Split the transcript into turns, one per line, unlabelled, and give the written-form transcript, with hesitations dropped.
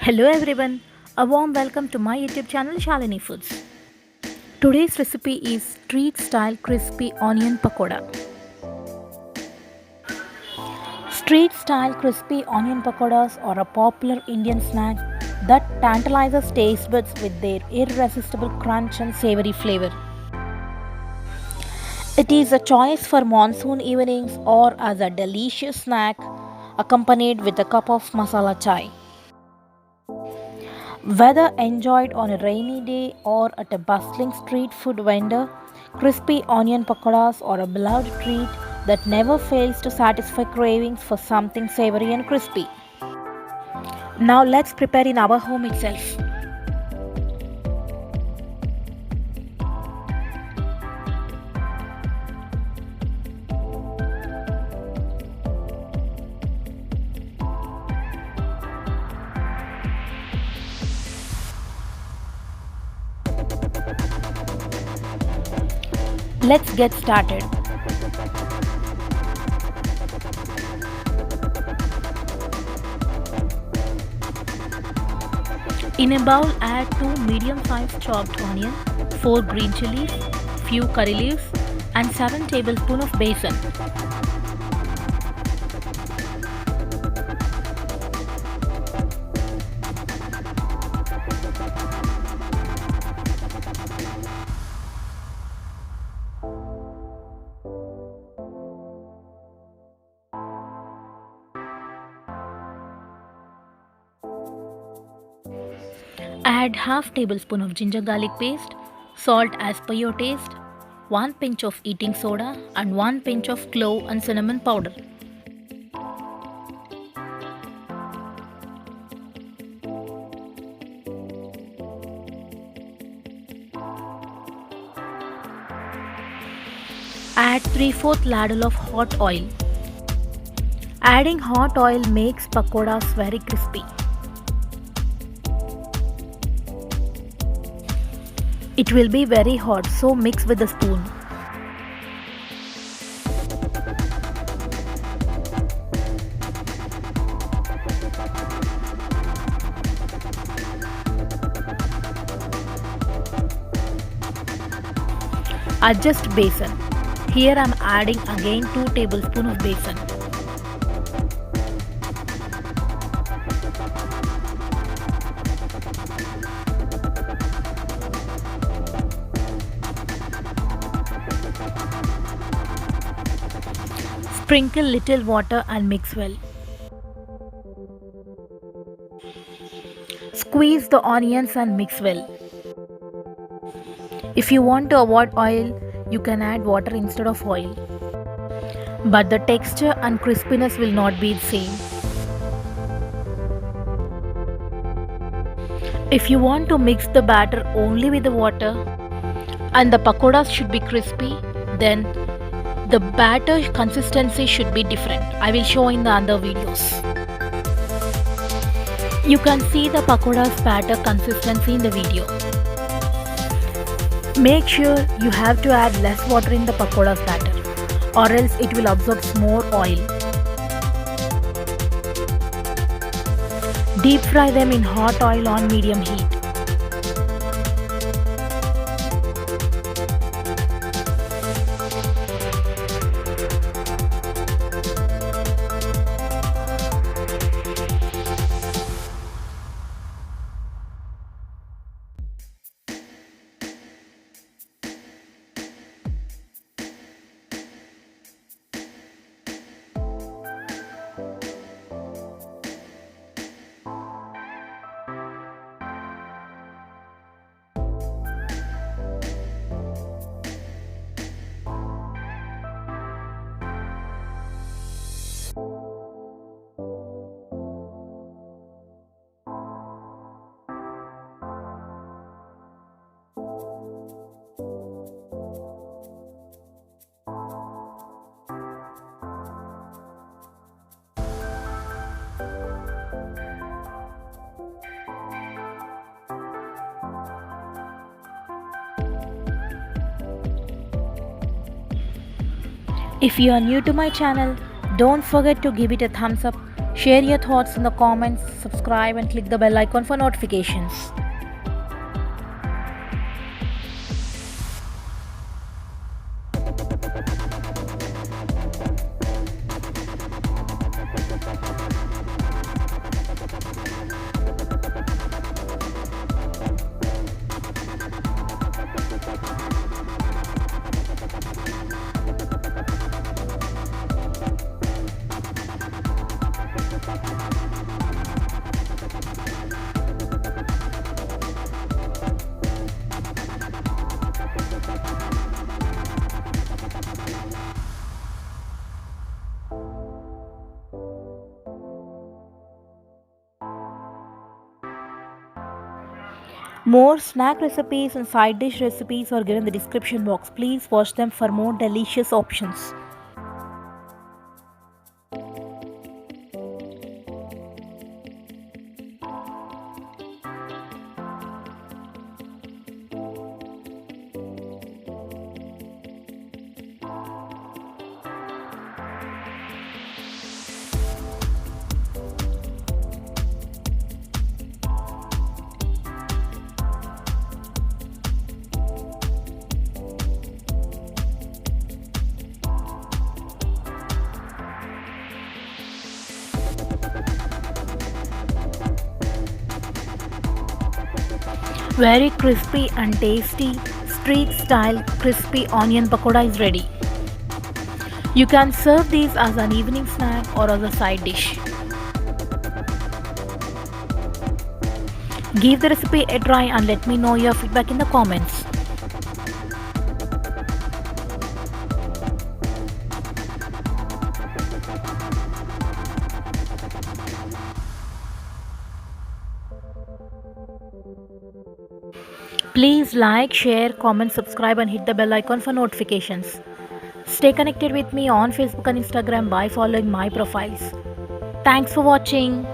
Hello everyone, a warm welcome to my YouTube channel Shalini Foods. Today's recipe is street style crispy onion pakoda. Street style crispy onion pakodas are a popular Indian snack that tantalizes taste buds with their irresistible crunch and savory flavor. It is a choice for monsoon evenings or as a delicious snack accompanied with a cup of masala chai. Whether enjoyed on a rainy day or at a bustling street food vendor, crispy onion pakoras are a beloved treat that never fails to satisfy cravings for something savory and crispy. Now let's prepare in our home itself. Let's get started. In a bowl, add 2 medium-sized chopped onion, 4 green chilies, few curry leaves, and 7 tablespoons of besan. Add half tablespoon of ginger garlic paste, salt as per your taste, 1 pinch of eating soda and 1 pinch of clove and cinnamon powder. Add 3/4 ladle of hot oil. Adding hot oil makes pakoras very crispy. It will be very hot, so mix with a spoon. Adjust besan. Here I am adding again 2 tablespoons of besan. Sprinkle little water and mix well. Squeeze the onions and mix well. If you want to avoid oil, you can add water instead of oil. But the texture and crispiness will not be the same. If you want to mix the batter only with the water and the pakoras should be crispy, then the batter consistency should be different. I will show in the other videos. You can see the pakora's batter consistency in the video. Make sure you have to add less water in the pakora's batter, or else it will absorb more oil. Deep fry them in hot oil on medium heat. If you are new to my channel, don't forget to give it a thumbs up Share your thoughts in the comments, subscribe, and click the bell icon for notifications. More snack recipes and side dish recipes are given in the description box. Please watch them for more delicious options. Very crispy and tasty street style crispy onion pakoda is ready. You can serve these as an evening snack or as a side dish. Give the recipe a try and let me know your feedback in the comments. Please like, share, comment, subscribe, and hit the bell icon for notifications. Stay connected with me on Facebook and Instagram by following my profiles. Thanks for watching.